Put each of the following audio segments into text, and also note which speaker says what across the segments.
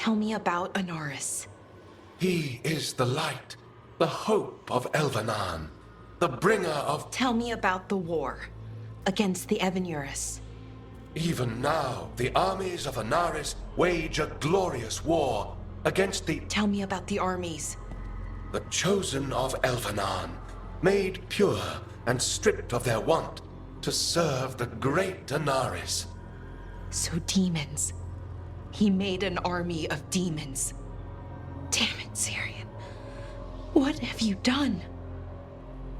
Speaker 1: Tell me about Anaris.
Speaker 2: He is the light, the hope of Elvenan, the bringer of...
Speaker 1: Tell me about the war against the Evenuris.
Speaker 2: Even now, the armies of Anaris wage a glorious war against the...
Speaker 1: Tell me about the armies.
Speaker 2: The chosen of Elvenan, made pure and stripped of their want to serve the great Anaris.
Speaker 1: So demons. He made an army of demons. Damn it, Syrian. What have you done?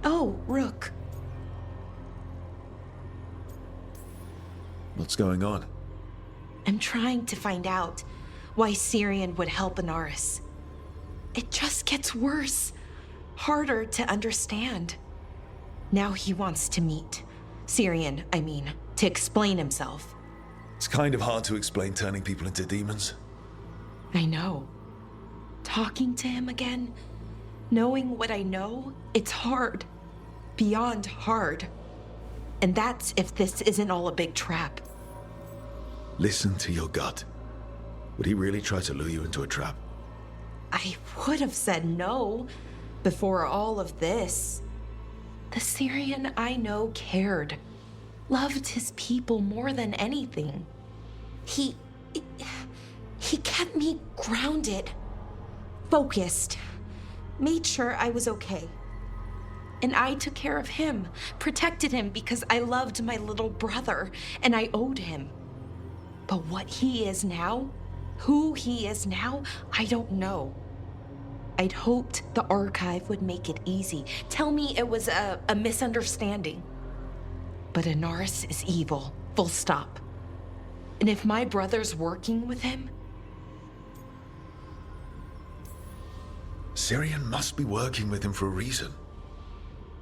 Speaker 1: Oh, Rook.
Speaker 3: What's going on?
Speaker 1: I'm trying to find out why Syrian would help Anaris. It just gets worse. Harder to understand. Now he wants to meet. Syrian, I mean, to explain himself.
Speaker 3: It's kind of hard to explain turning people into demons.
Speaker 1: I know. Talking to him again, knowing what I know, it's hard. Beyond hard. And that's if this isn't all a big trap.
Speaker 3: Listen to your gut. Would he really try to lure you into a trap?
Speaker 1: I would have said no before all of this. The Syrian I know cared. Loved his people more than anything. He kept me grounded, focused, made sure I was okay. And I took care of him, protected him because I loved my little brother and I owed him. But what he is now, who he is now, I don't know. I'd hoped the archive would make it easy. Tell me it was a misunderstanding. But Anaris is evil, full stop. And if my brother's working with him...
Speaker 3: Syrian must be working with him for a reason.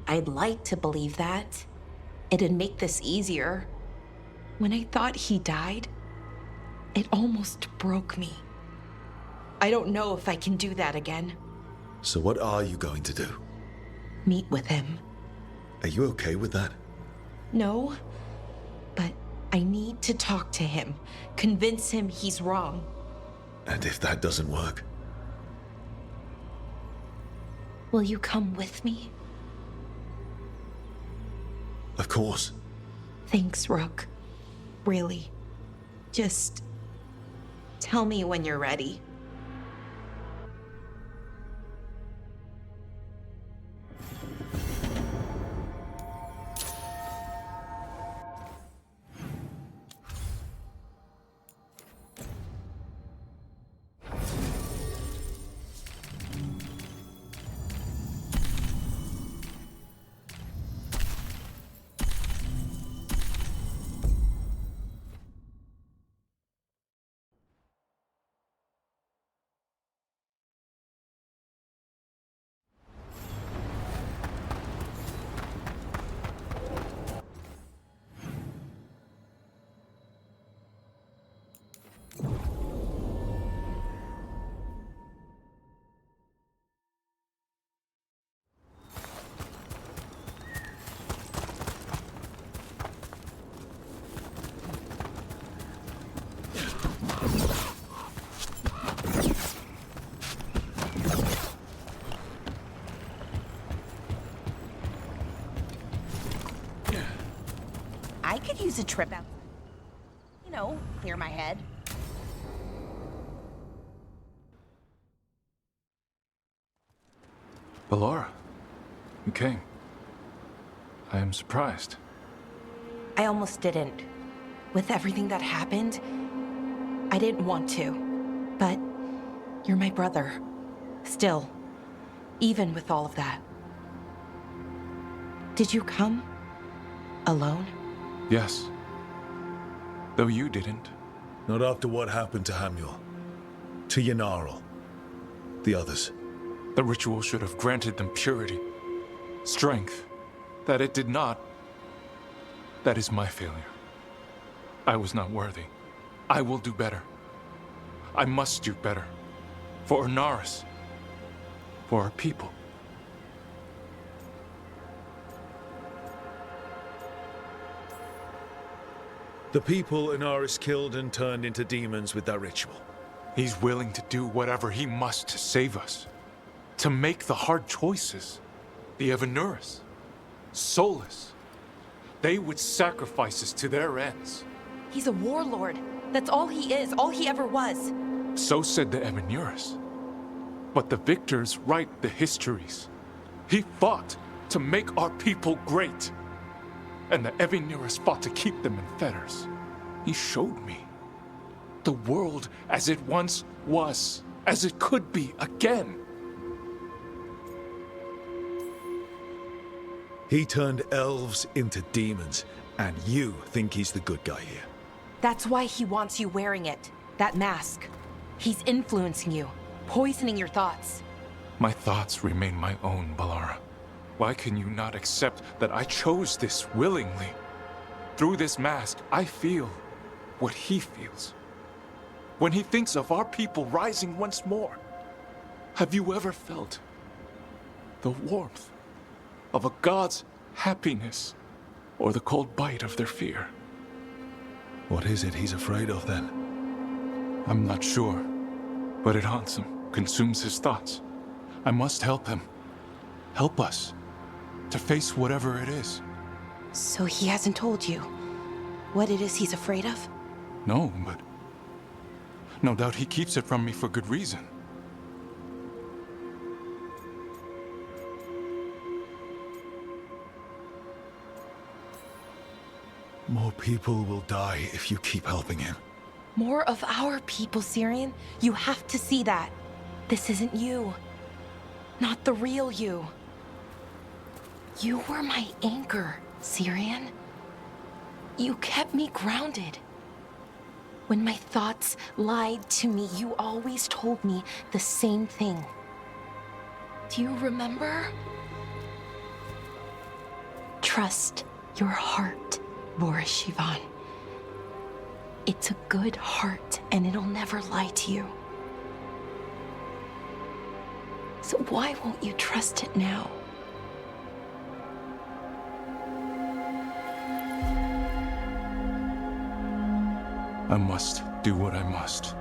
Speaker 1: I'd like to believe that. It'd make this easier. When I thought he died, it almost broke me. I don't know if I can do that again.
Speaker 3: So what are you going to do?
Speaker 1: Meet with him.
Speaker 3: Are you okay with that?
Speaker 1: No, but I need to talk to him, convince him he's wrong.
Speaker 3: And if that doesn't work?
Speaker 1: Will you come with me?
Speaker 3: Of course.
Speaker 1: Thanks, Rook. Really. Just tell me when you're ready.
Speaker 4: I could use a trip out. You know, clear my head.
Speaker 5: Ballora, you came. I am surprised.
Speaker 1: I almost didn't. With everything that happened, I didn't want to. But you're my brother. Still. Even with all of that. Did you come? Alone?
Speaker 5: Yes. Though you didn't.
Speaker 3: Not after what happened to Hamuel. To Yanarl. The others.
Speaker 5: The ritual should have granted them purity. Strength. That it did not. That is my failure. I was not worthy. I will do better. I must do better. For Anaris. For our people.
Speaker 3: The people Anaris killed and turned into demons with that ritual.
Speaker 5: He's willing to do whatever he must to save us. To make the hard choices. The Evanuris, Solus. They would sacrifice us to their ends.
Speaker 1: He's a warlord. That's all he is, all he ever was.
Speaker 5: So said the Evanuris. But the victors write the histories. He fought to make our people great. And the Evanuris fought to keep them in fetters. He showed me the world as it once was, as it could be again.
Speaker 3: He turned elves into demons, and you think he's the good guy here.
Speaker 1: That's why he wants you wearing it. That mask. He's influencing you, poisoning your thoughts.
Speaker 5: My thoughts remain my own, Balara. Why can you not accept that I chose this willingly? Through this mask, I feel what he feels. When he thinks of our people rising once more, have you ever felt the warmth of a god's happiness or the cold bite of their fear?
Speaker 3: What is it he's afraid of then?
Speaker 5: I'm not sure, but it haunts him, consumes his thoughts. I must help him. Help us to face whatever it is.
Speaker 1: So he hasn't told you what it is he's afraid of?
Speaker 5: No, but no doubt he keeps it from me for good reason.
Speaker 3: More people will die if you keep helping him.
Speaker 1: More of our people, Syrian. You have to see that. This isn't you. Not the real you. You were my anchor, Syrian. You kept me grounded. When my thoughts lied to me, you always told me the same thing. Do you remember? Trust your heart, Boris Shivan. It's a good heart, and it'll never lie to you. So why won't you trust it now?
Speaker 5: I must do what I must.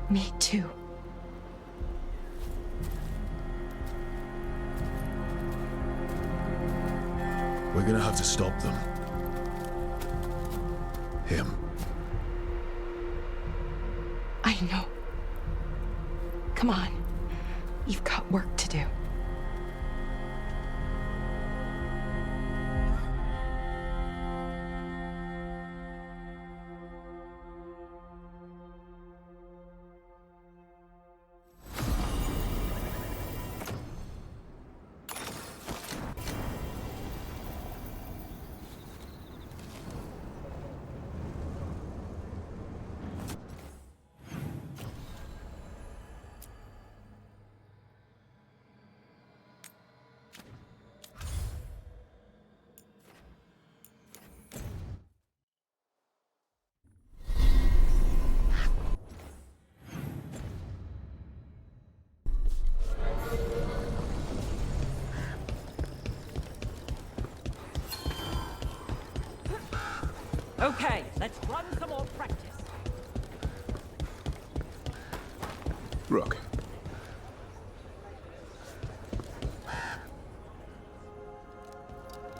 Speaker 1: Me too.
Speaker 3: We're gonna have to stop them. Him.
Speaker 1: I know. Come on. You've got work to do.
Speaker 6: Okay, let's run some more practice.
Speaker 5: Rook.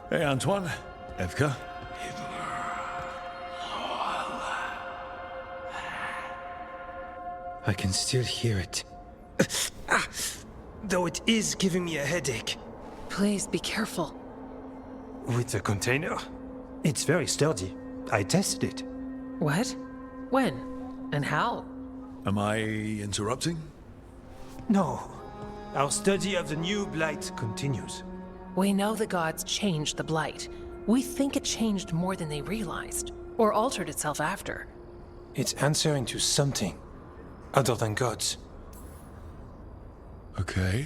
Speaker 3: Hey, Antoine. Evka.
Speaker 7: I can still hear it. Though it is giving me a headache.
Speaker 6: Please be careful.
Speaker 7: With the container? It's very sturdy. I tested it.
Speaker 6: What? When? And how?
Speaker 3: Am I interrupting?
Speaker 7: No. Our study of the new blight continues.
Speaker 6: We know the gods changed the Blight. We think it changed more than they realized, or altered itself after.
Speaker 7: It's answering to something other than gods.
Speaker 3: Okay.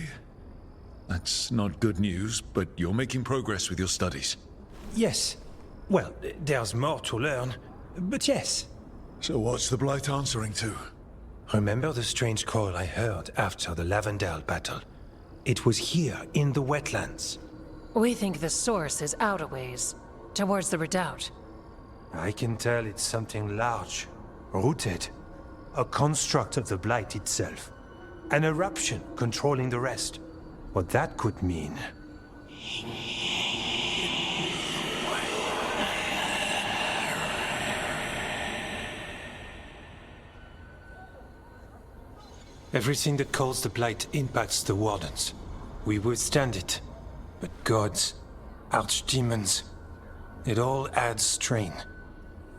Speaker 3: That's not good news, but you're making progress with your studies.
Speaker 7: Yes. Well, there's more to learn, but yes.
Speaker 3: So what's the Blight answering to?
Speaker 7: Remember the strange call I heard after the Lavendale battle? It was here, in the wetlands.
Speaker 6: We think the source is out a ways, towards the redoubt.
Speaker 7: I can tell it's something large, rooted. A construct of the Blight itself. An eruption controlling the rest. What that could mean... Everything that calls the Blight impacts the Wardens. We withstand it. But gods, archdemons, it all adds strain.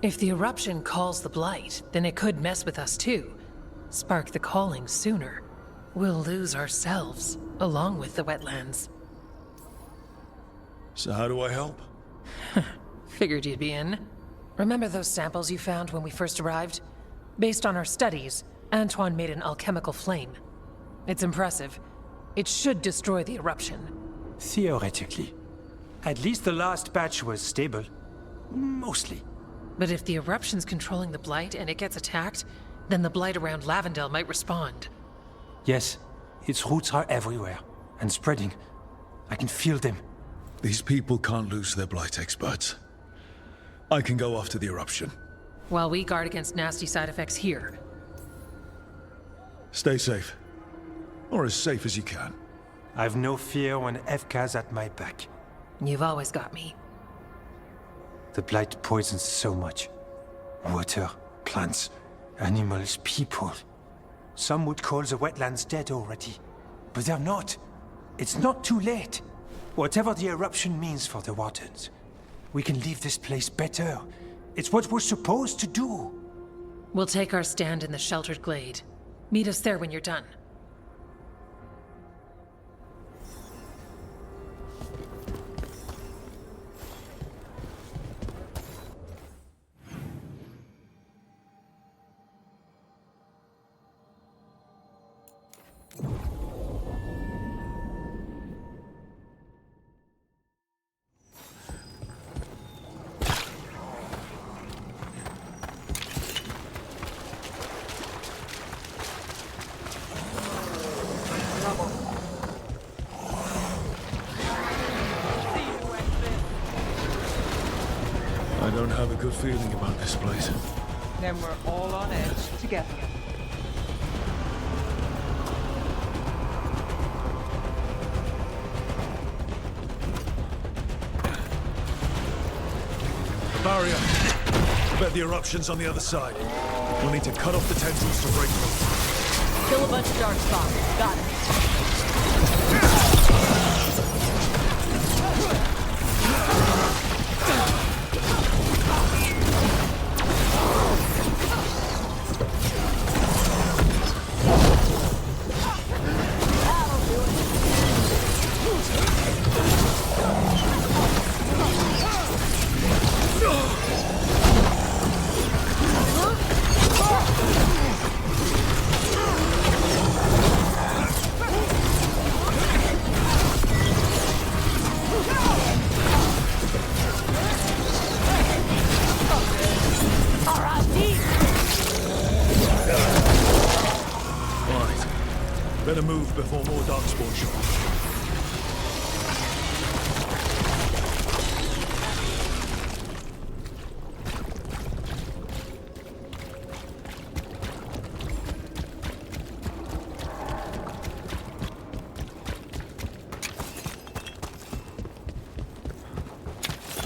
Speaker 6: If the eruption calls the Blight, then it could mess with us too. Spark the calling sooner. We'll lose ourselves, along with the wetlands.
Speaker 3: So how do I help?
Speaker 6: Figured you'd be in. Remember those samples you found when we first arrived? Based on our studies, Antoine made an alchemical flame. It's impressive. It should destroy the eruption.
Speaker 7: Theoretically. At least the last batch was stable. Mostly.
Speaker 6: But if the eruption's controlling the Blight and it gets attacked, then the Blight around Lavendel might respond.
Speaker 7: Yes, its roots are everywhere. And spreading. I can feel them.
Speaker 3: These people can't lose their Blight experts. I can go after the eruption.
Speaker 6: While we guard against nasty side effects here.
Speaker 3: Stay safe. Or as safe as you can.
Speaker 7: I've no fear when FK's at my back.
Speaker 6: You've always got me.
Speaker 7: The Blight poisons so much. Water, plants, animals, people. Some would call the wetlands dead already. But they're not. It's not too late. Whatever the eruption means for the Wardens, we can leave this place better. It's what we're supposed to do.
Speaker 6: We'll take our stand in the sheltered glade. Meet us there when you're done.
Speaker 3: I don't have a good feeling about this place.
Speaker 8: Then we're all on edge together.
Speaker 3: The barrier. I bet the eruption's on the other side. We'll need to cut off the tendrils to break through.
Speaker 9: Kill a bunch of dark spots. Got it.
Speaker 3: Better move before more darkspawn show up.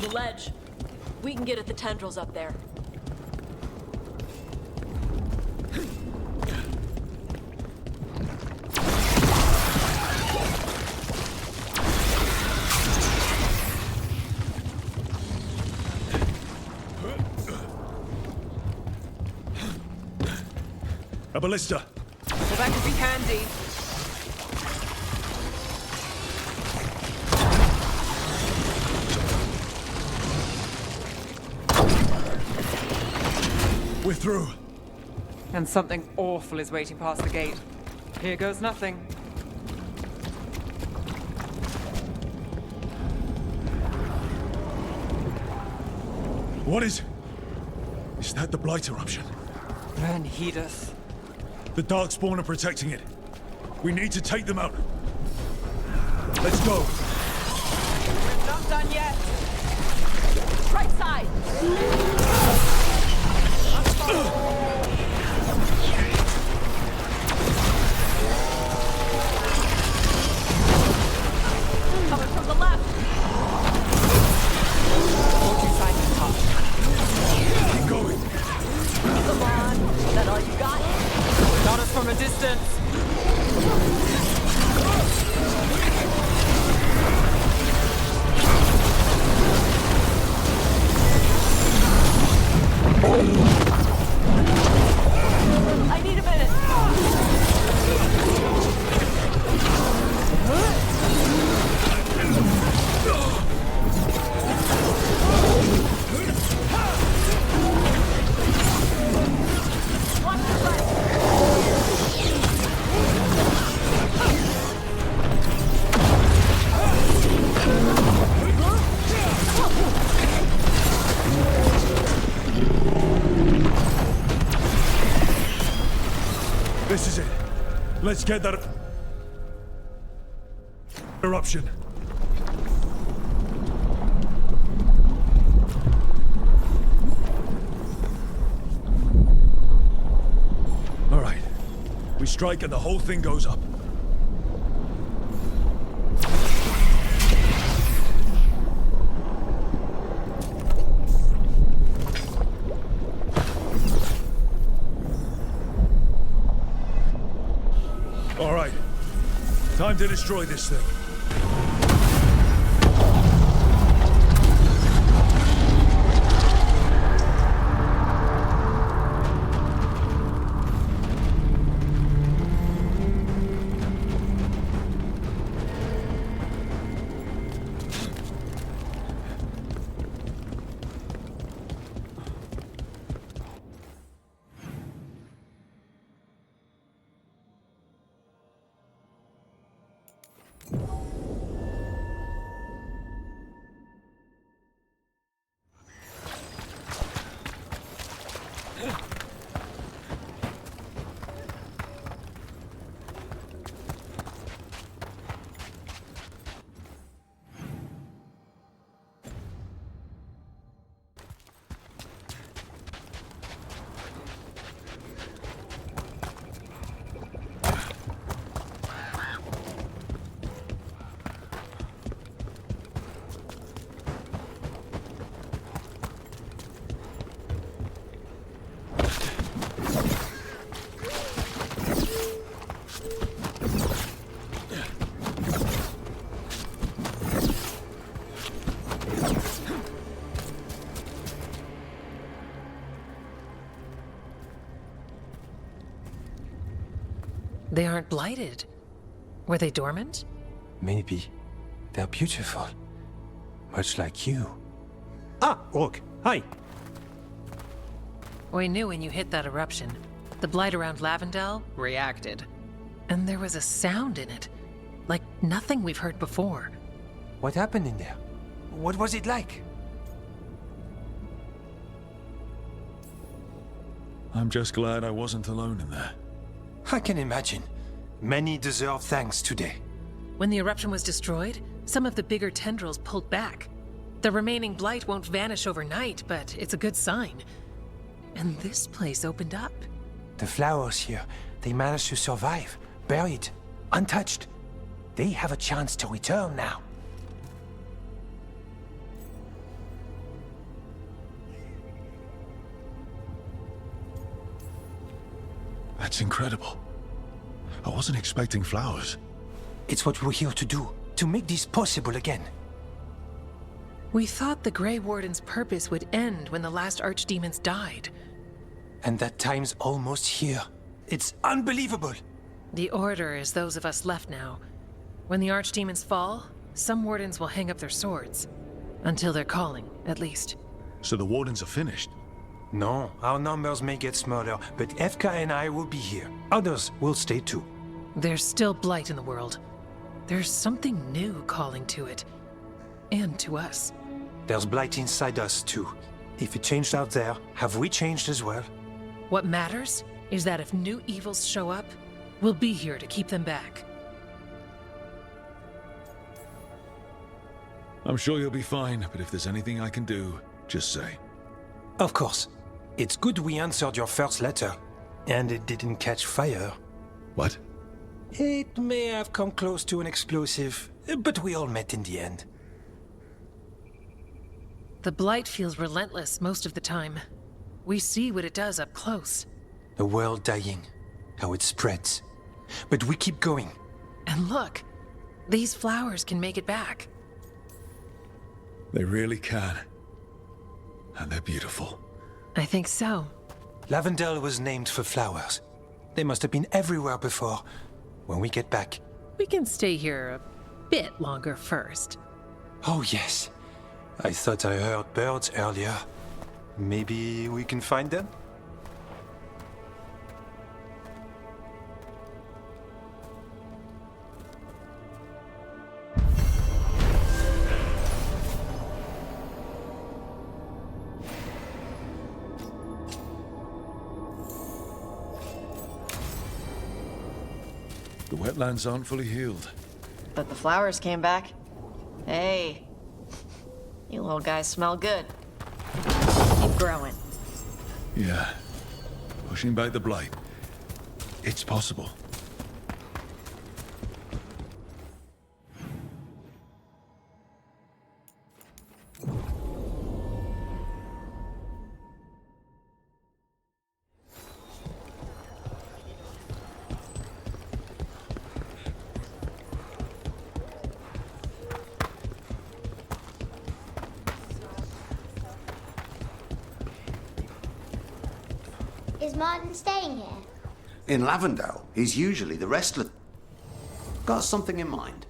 Speaker 9: The ledge. We can get at the tendrils up there.
Speaker 3: A ballista.
Speaker 8: Well, that could be handy.
Speaker 3: We're through.
Speaker 8: And something awful is waiting past the gate. Here goes nothing.
Speaker 3: What is... Is that the Blight eruption?
Speaker 8: Burn Thedas.
Speaker 3: The Darkspawn are protecting it. We need to take them out. Let's go.
Speaker 8: We're not done yet.
Speaker 9: Right side!
Speaker 3: Let's get that eruption. All right. We strike and the whole thing goes up. All right. Time to destroy this thing.
Speaker 6: They aren't blighted. Were they dormant?
Speaker 7: Maybe. They're beautiful. Much like you.
Speaker 10: Ah, Orc. Hi.
Speaker 6: We knew when you hit that eruption. The blight around Lavendel reacted. And there was a sound in it. Like nothing we've heard before.
Speaker 7: What happened in there? What was it like?
Speaker 3: I'm just glad I wasn't alone in there.
Speaker 7: I can imagine. Many deserve thanks today.
Speaker 6: When the eruption was destroyed, some of the bigger tendrils pulled back. The remaining blight won't vanish overnight, but it's a good sign. And this place opened up.
Speaker 7: The flowers here, they managed to survive, buried, untouched. They have a chance to return now.
Speaker 3: That's incredible. I wasn't expecting flowers.
Speaker 7: It's what we're here to do, to make this possible again.
Speaker 6: We thought the Grey Warden's purpose would end when the last archdemons died.
Speaker 7: And that time's almost here. It's unbelievable.
Speaker 6: The Order is those of us left now. When the archdemons fall, some wardens will hang up their swords. Until they're calling, at least.
Speaker 3: So the Wardens are finished?
Speaker 7: No, our numbers may get smaller, but Efka and I will be here. Others will stay too.
Speaker 6: There's still blight in the world. There's something new calling to it. And to us.
Speaker 7: There's blight inside us too. If it changed out there, have we changed as well?
Speaker 6: What matters is that if new evils show up, we'll be here to keep them back.
Speaker 3: I'm sure you'll be fine, but if there's anything I can do, just say.
Speaker 7: Of course. It's good we answered your first letter. And it didn't catch fire.
Speaker 3: What?
Speaker 7: It may have come close to an explosive, but we all met in the end.
Speaker 6: The blight feels relentless most of the time. We see what it does up close.
Speaker 7: A world dying, how it spreads. But we keep going.
Speaker 6: And look, these flowers can make it back.
Speaker 3: They really can. And they're beautiful.
Speaker 6: I think so.
Speaker 7: Lavendel was named for flowers. They must have been everywhere before. When we get back.
Speaker 6: We can stay here a bit longer first.
Speaker 7: Oh yes. I thought I heard birds earlier. Maybe we can find them?
Speaker 3: wetlands aren't fully healed.
Speaker 11: But the flowers came back. Hey, you little guys smell good. Keep growing.
Speaker 3: Yeah. Pushing back the blight. It's possible.
Speaker 12: Is Martin staying here?
Speaker 13: In Lavendale, he's usually the wrestler. Got something in mind?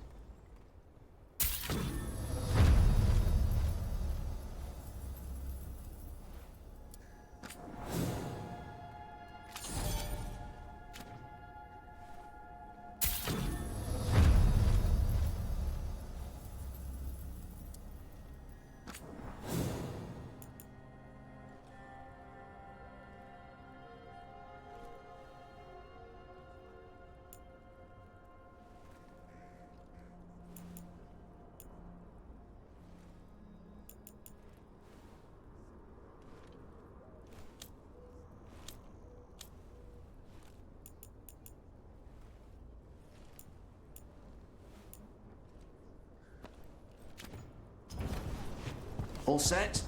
Speaker 13: All set?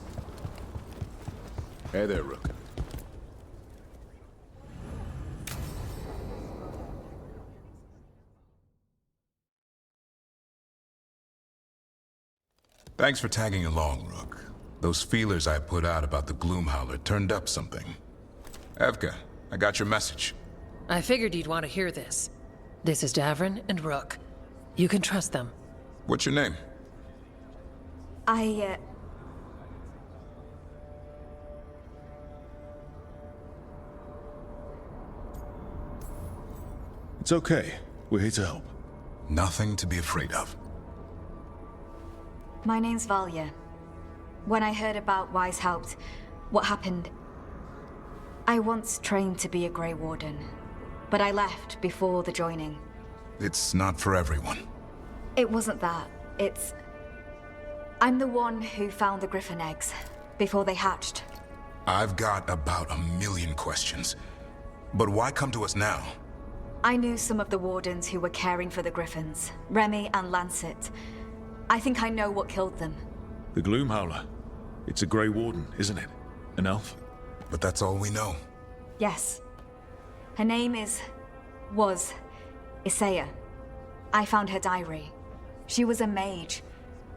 Speaker 14: Hey there, Rook. Thanks for tagging along, Rook. Those feelers I put out about the Gloomhowler turned up something. Evka, I got your message.
Speaker 6: I figured you'd want to hear this. This is Davrin and Rook. You can trust them.
Speaker 14: What's your name?
Speaker 3: It's okay. We're here to help.
Speaker 14: Nothing to be afraid of.
Speaker 15: My name's Valya. When I heard about Weishaupt, what happened... I once trained to be a Grey Warden, but I left before the joining.
Speaker 14: It's not for everyone.
Speaker 15: It wasn't that. It's... I'm the one who found the Griffin eggs, before they hatched.
Speaker 14: I've got about 1,000,000 questions. But why come to us now?
Speaker 15: I knew some of the Wardens who were caring for the Griffins, Remy and Lancet. I think I know what killed them.
Speaker 3: The Gloomhowler. It's a Grey Warden, isn't it? An elf?
Speaker 14: But that's all we know.
Speaker 15: Yes. Her name was Isaiah. I found her diary. She was a mage.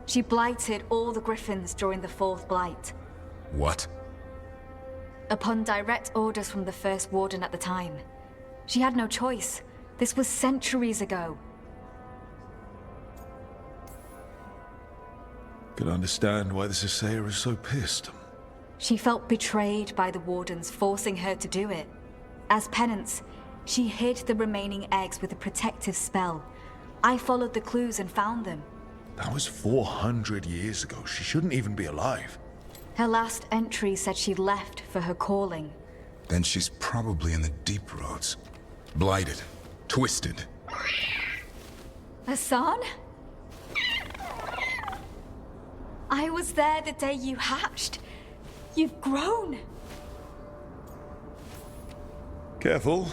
Speaker 15: She blighted all the Griffins during the Fourth Blight.
Speaker 14: What?
Speaker 15: Upon direct orders from the First Warden at the time. She had no choice. This was centuries ago.
Speaker 3: Could understand why this Isaiah is so pissed.
Speaker 15: She felt betrayed by the Wardens forcing her to do it. As penance, she hid the remaining eggs with a protective spell. I followed the clues and found them.
Speaker 3: That was 400 years ago. She shouldn't even be alive.
Speaker 15: Her last entry said she left for her calling.
Speaker 14: Then she's probably in the deep roads. Blighted. Twisted.
Speaker 15: Hassan? I was there the day you hatched. You've grown.
Speaker 3: Careful.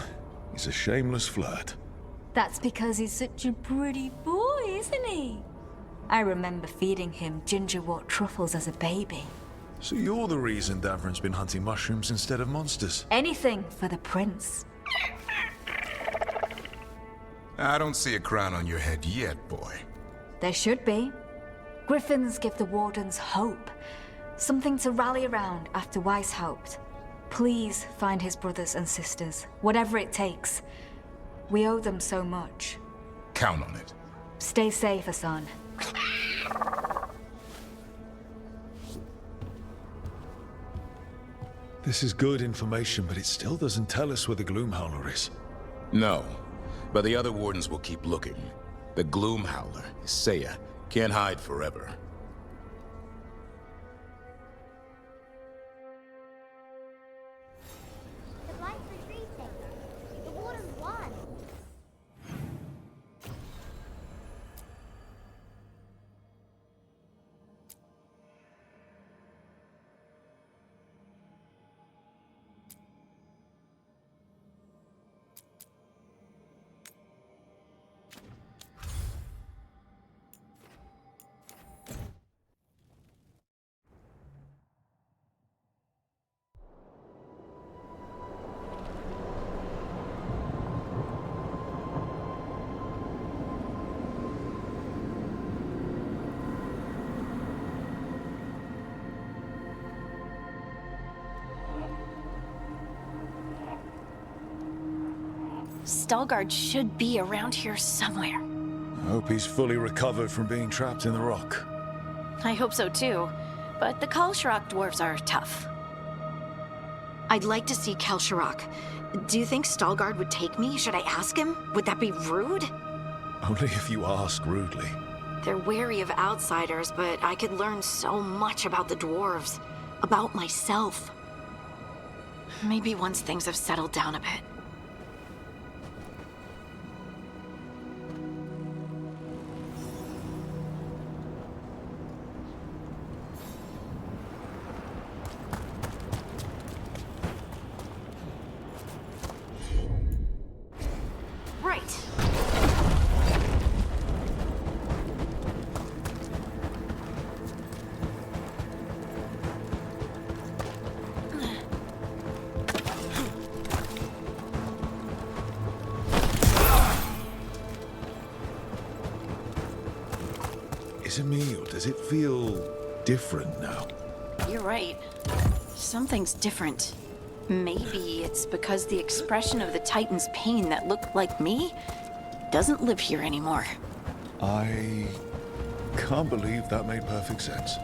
Speaker 3: He's a shameless flirt.
Speaker 15: That's because he's such a pretty boy, isn't he? I remember feeding him gingerwort truffles as a baby.
Speaker 3: So you're the reason Davrin's been hunting mushrooms instead of monsters?
Speaker 15: Anything for the prince.
Speaker 14: I don't see a crown on your head yet, boy.
Speaker 15: There should be. Griffins give the Wardens hope. Something to rally around after Weishaupt. Please find his brothers and sisters, whatever it takes. We owe them so much.
Speaker 14: Count on it.
Speaker 15: Stay safe, Hassan.
Speaker 3: This is good information, but it still doesn't tell us where the Gloomhowler is.
Speaker 14: No, but the other Wardens will keep looking. The Gloomhowler, Isaiah, can't hide forever.
Speaker 12: The Blight's retreating. The Warden's won.
Speaker 4: Stalgard should be around here somewhere.
Speaker 3: I hope he's fully recovered from being trapped in the rock.
Speaker 4: I hope so too, but the Kalsharok dwarves are tough.
Speaker 11: I'd like to see Kalsharok. Do you think Stalgard would take me? Should I ask him? Would that be rude?
Speaker 3: Only if you ask rudely.
Speaker 11: They're wary of outsiders, but I could learn so much about the dwarves. About myself. Maybe once things have settled down a bit.
Speaker 3: Is it me, or does it feel different now?
Speaker 11: You're right. Something's different. Maybe it's because the expression of the Titan's pain that looked like me doesn't live here anymore.
Speaker 3: I can't believe that made perfect sense.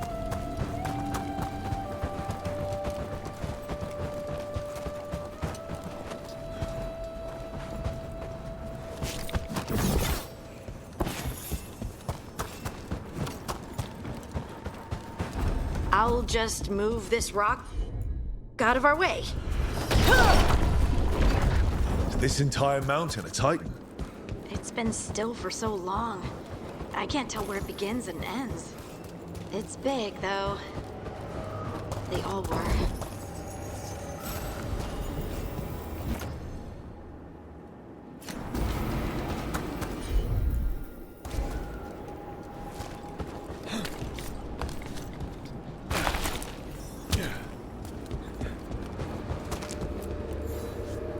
Speaker 11: I'll just move this rock out of our way.
Speaker 3: Is this entire mountain a Titan?
Speaker 11: It's been still for so long. I can't tell where it begins and ends. It's big, though. They all were.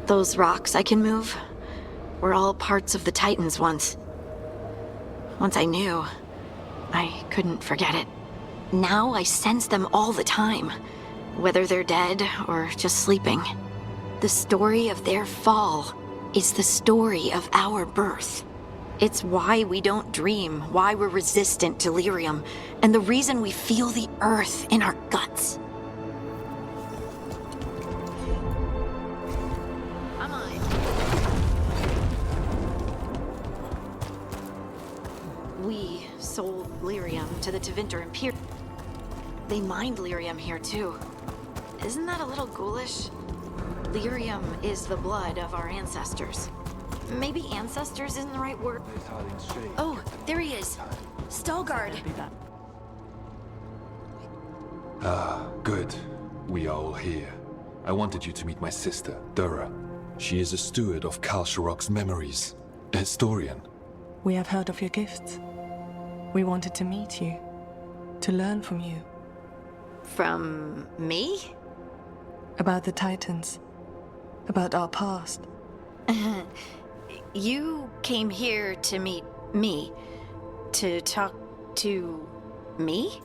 Speaker 11: Those rocks I can move were all parts of the Titans once. Once I knew, I couldn't forget it. Now I sense them all the time, whether they're dead or just sleeping. The story of their fall is the story of our birth. It's why we don't dream, why we're resistant to lyrium, and the reason we feel the earth in our guts. We sold lyrium to the Tevinter Imperium. They mined lyrium here too. Isn't that a little ghoulish? Lyrium is the blood of our ancestors. Maybe ancestors isn't the right word. Oh, there he is. Stalgard.
Speaker 16: Ah, good. We are all here. I wanted you to meet my sister, Dura. She is a steward of Kalsharok's memories. A historian.
Speaker 17: We have heard of your gifts. We wanted to meet you. To learn from you.
Speaker 11: From me?
Speaker 17: About the Titans. About our past.
Speaker 11: You came here to meet me. To talk to me?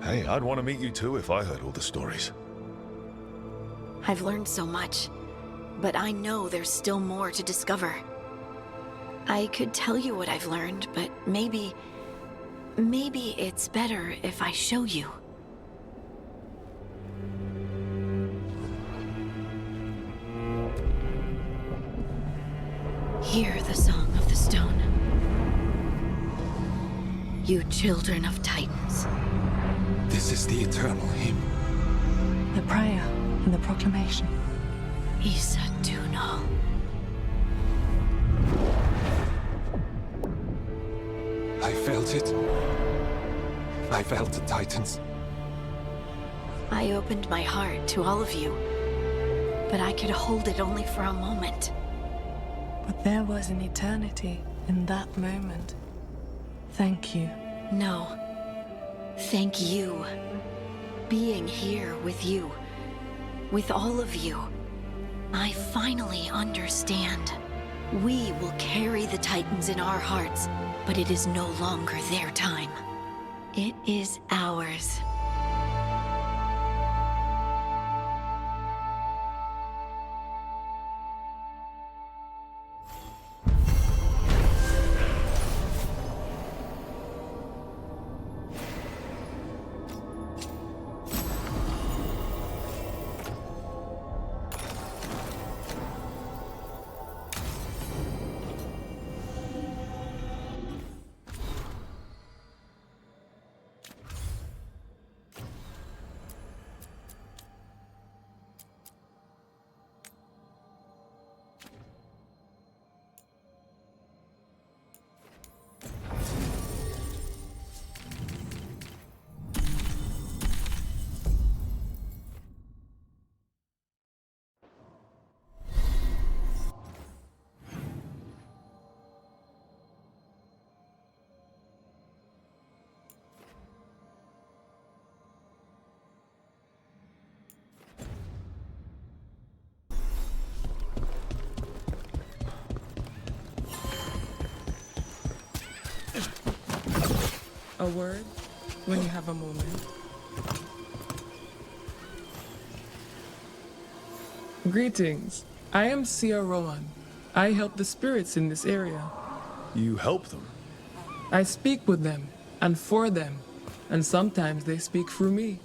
Speaker 3: Hey, I'd want to meet you too if I heard all the stories.
Speaker 11: I've learned so much, but I know there's still more to discover. I could tell you what I've learned, but maybe it's better if I show you. Hear the song of the stone. You children of Titans.
Speaker 16: This is the eternal hymn.
Speaker 17: The prayer and the proclamation.
Speaker 11: Isa Tunal.
Speaker 16: I felt it. I felt the Titans.
Speaker 11: I opened my heart to all of you, but I could hold it only for a moment.
Speaker 17: But there was an eternity in that moment. Thank you.
Speaker 11: No. Thank you. Being here with you. With all of you. I finally understand. We will carry the Titans in our hearts, but it is no longer their time. It is ours.
Speaker 18: A word? When you have a moment. Greetings. I am Sia Rowan. I help the spirits in this area.
Speaker 3: You help them?
Speaker 18: I speak with them, and for them, and sometimes they speak through me.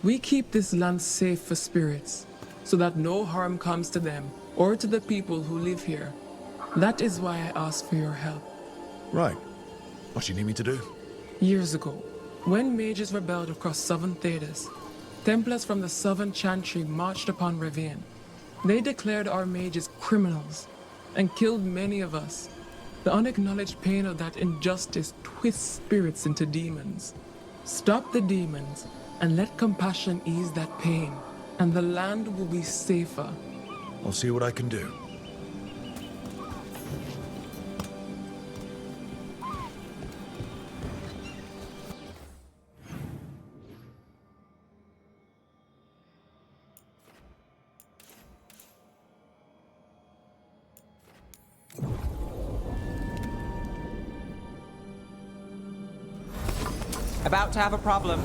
Speaker 18: We keep this land safe for spirits, so that no harm comes to them or to the people who live here. That is why I ask for your help.
Speaker 3: Right. What do you need me to do?
Speaker 18: Years ago, when mages rebelled across southern Thedas, Templars from the southern Chantry marched upon Ravine. They declared our mages criminals and killed many of us. The unacknowledged pain of that injustice twists spirits into demons. Stop the demons and let compassion ease that pain, and the land will be safer.
Speaker 3: I'll see what I can do.
Speaker 8: About to have a problem.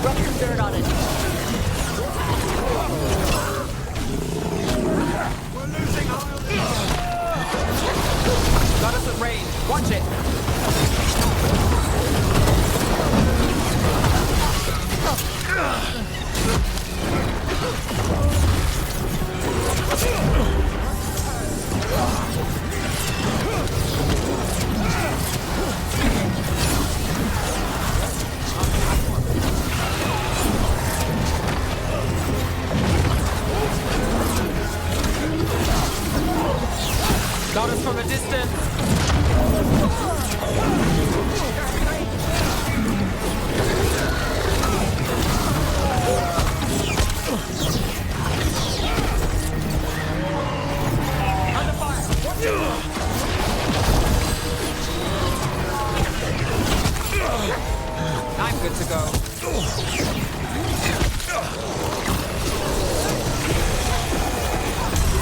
Speaker 9: Rub some dirt on it.
Speaker 8: We're losing Got us at range. Watch it. Got us from a distance. Under fire. I'm good to go.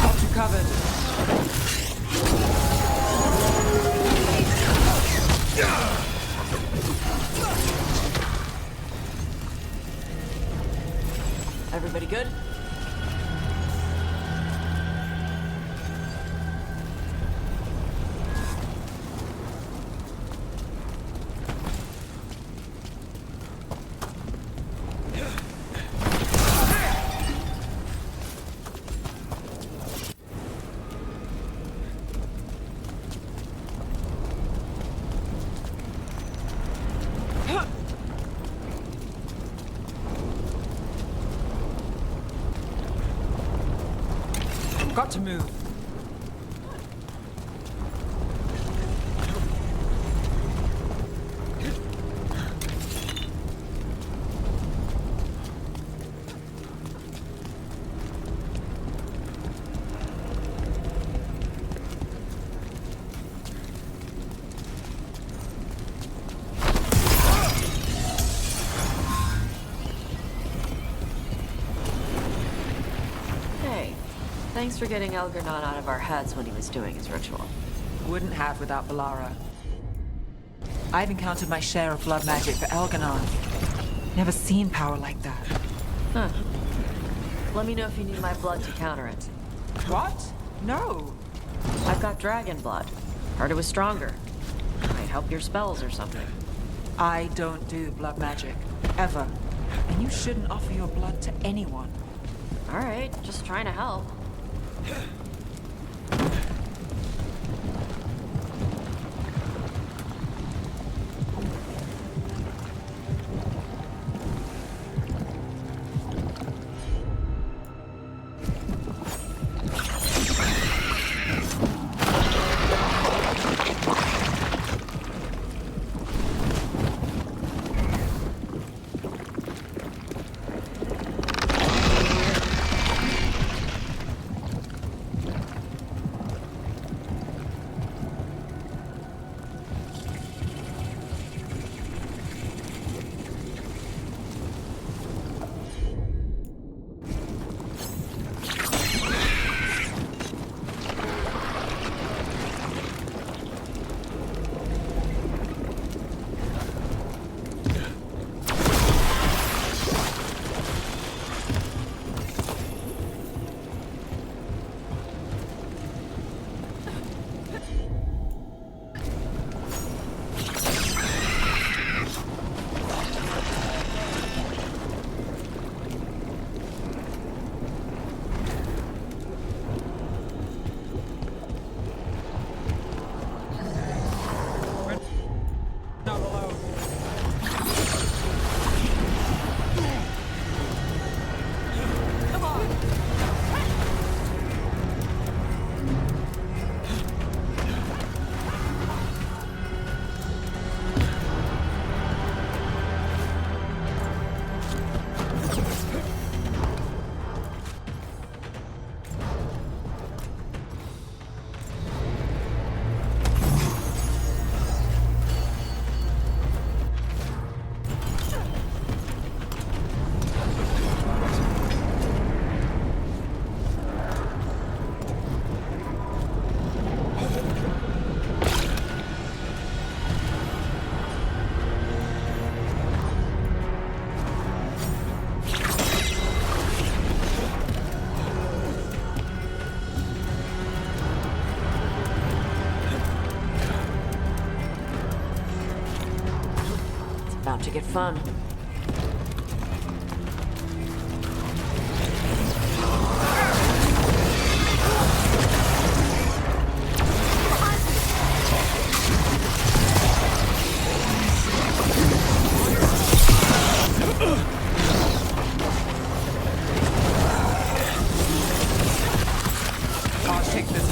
Speaker 8: Got you covered.
Speaker 9: Everybody good?
Speaker 8: Got to move.
Speaker 9: Thanks for getting Elgarnon out of our heads when he was doing his ritual.
Speaker 8: Wouldn't have without Valara. I've encountered my share of blood magic for Elgarnon. Never seen power like that.
Speaker 9: Huh. Let me know if you need my blood to counter it.
Speaker 8: What? No.
Speaker 9: I've got dragon blood. Heard it was stronger. Might help your spells or something.
Speaker 8: I don't do blood magic. Ever. And you shouldn't offer your blood to anyone.
Speaker 9: All right, just trying to help. make it fun.
Speaker 8: I'll take this.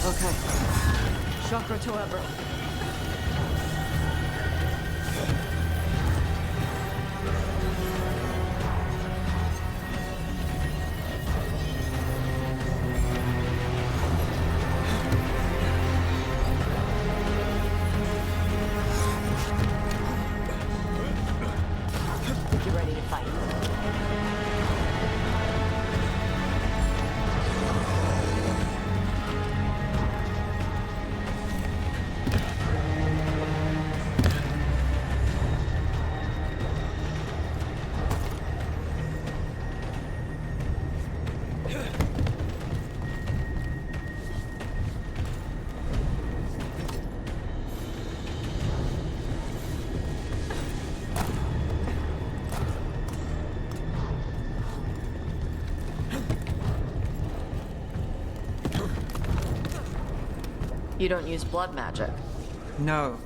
Speaker 9: Okay. Chakra to Ebra.
Speaker 4: You ready to fight?
Speaker 9: You don't use blood magic.
Speaker 8: No.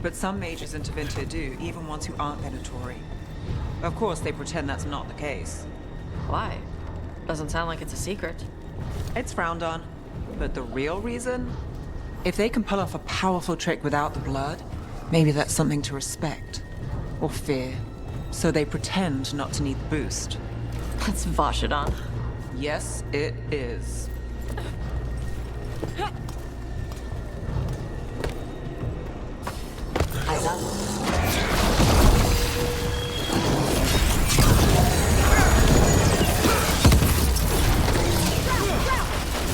Speaker 8: But some mages in Tevinter do, even ones who aren't Venatori. Of course, they pretend that's not the case.
Speaker 9: Why? Doesn't sound like it's a secret.
Speaker 8: It's frowned on. But the real reason? If they can pull off a powerful trick without the blood, maybe that's something to respect. Or fear. So they pretend not to need the boost.
Speaker 9: That's Vashidon.
Speaker 8: Yes, it is.
Speaker 4: Eyes up.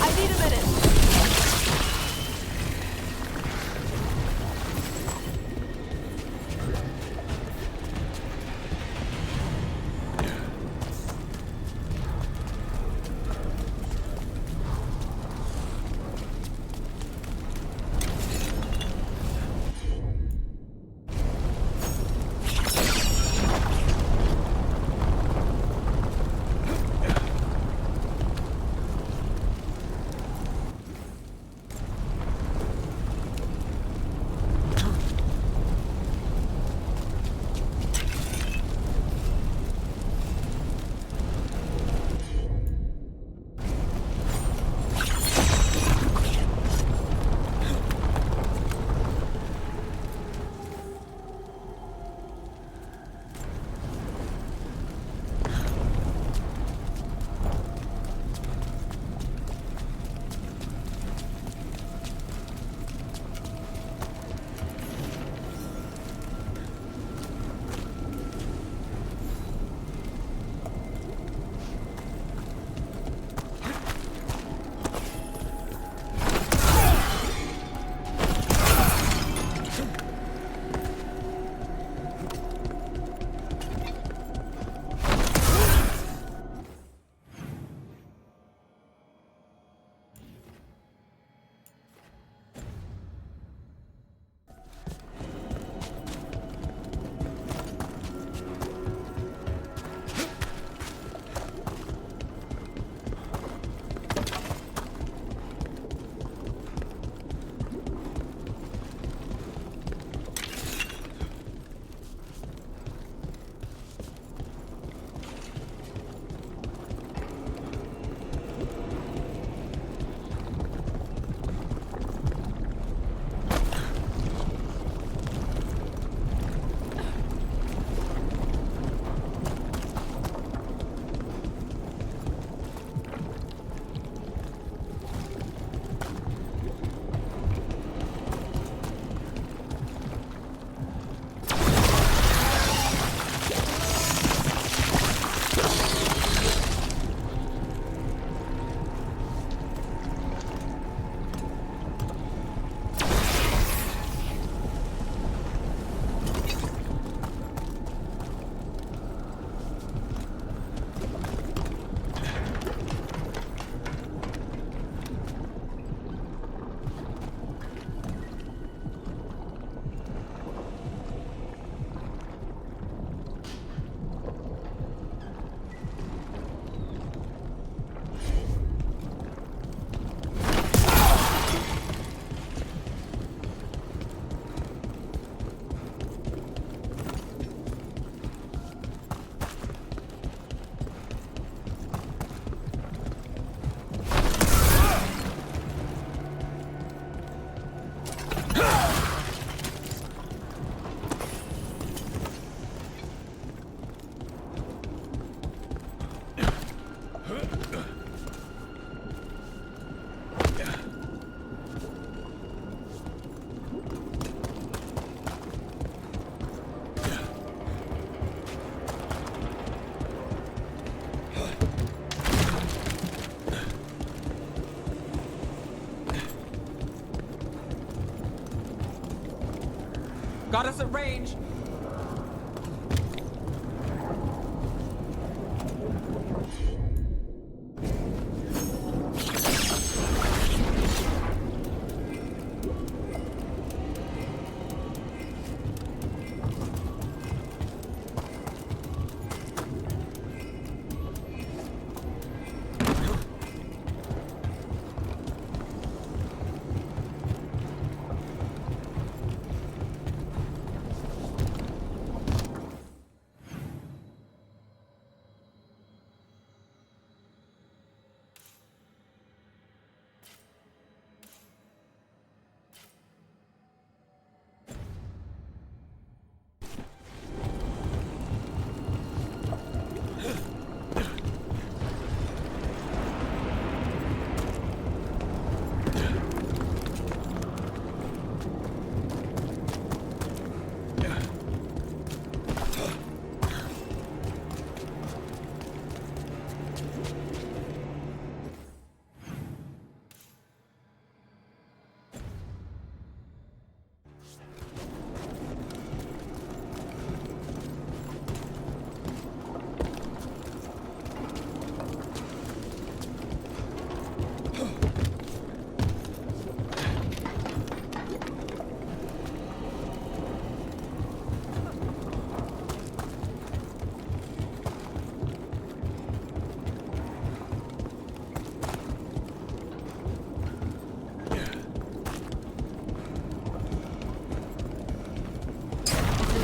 Speaker 9: I need a minute.
Speaker 8: Got us at range.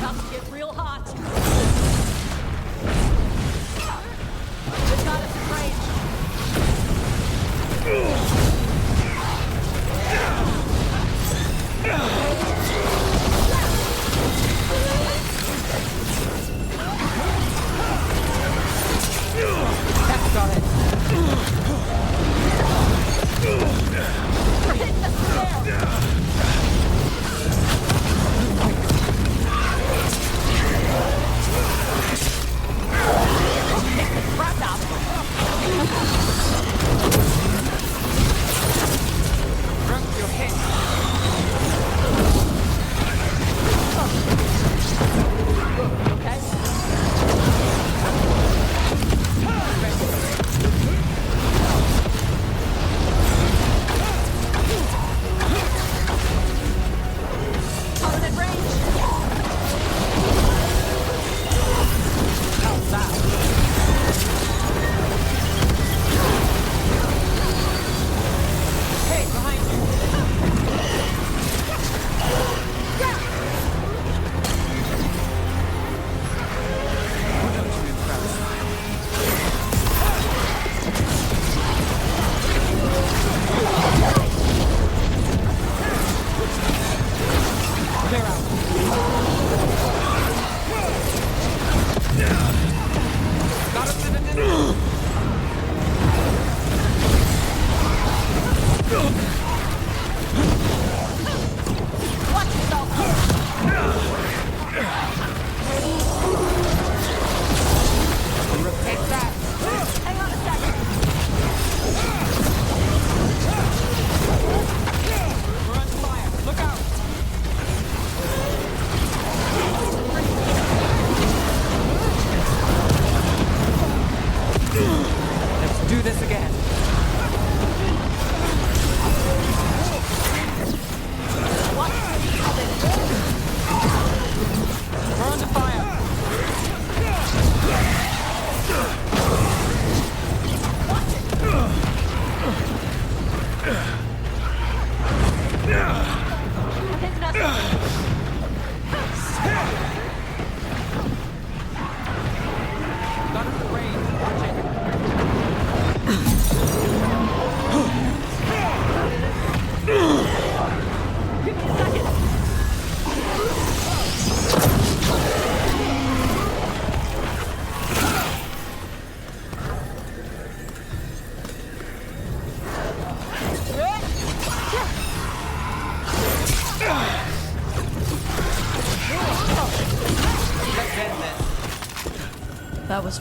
Speaker 9: About to get real hot. They've got us in
Speaker 8: That's got it.
Speaker 9: We're hitting the snare.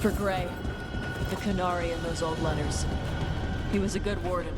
Speaker 9: for Gray, the Canary in those old letters. He was a good warden.